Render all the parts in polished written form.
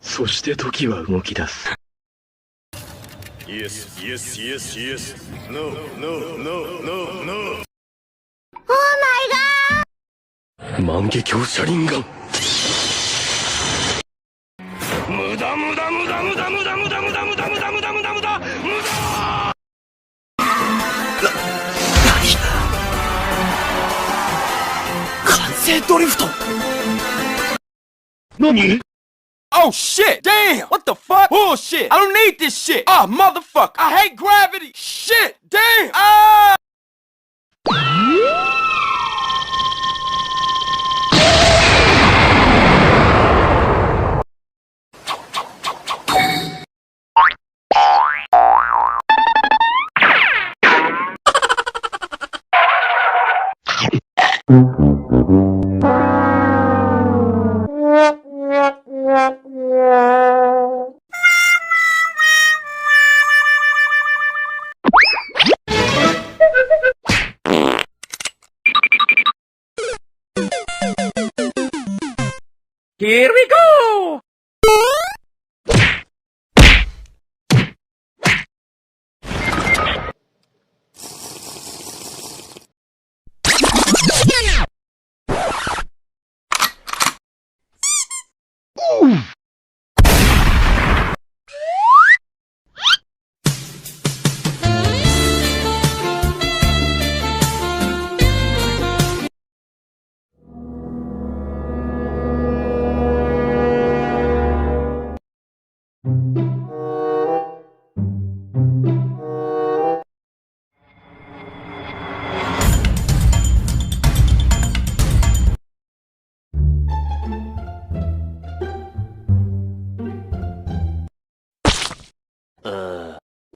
そして時は動き出す。Yes, yes, yes, yes. No, no, no, no, no. 万華鏡車輪眼。無駄無駄無駄無駄無駄無駄無駄無駄無駄無駄無駄無駄無駄。完成ドリフト。何？ Oh shit! Damn! What the fuck? Bullshit! I don't need this shit! Ah, motherfucker! I hate gravity! Shit! Damn! Ah! Here we go!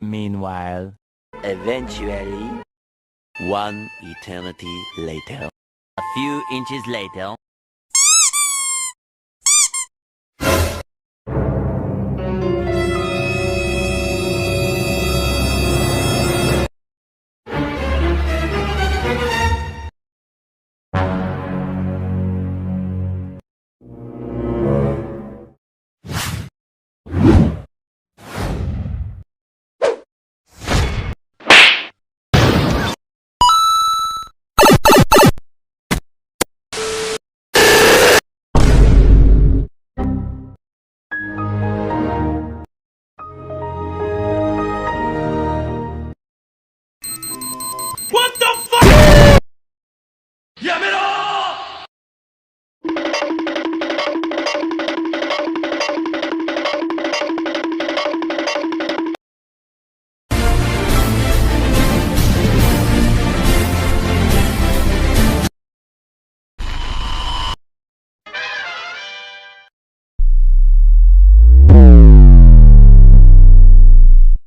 Meanwhile, eventually, one eternity later, a few inches later.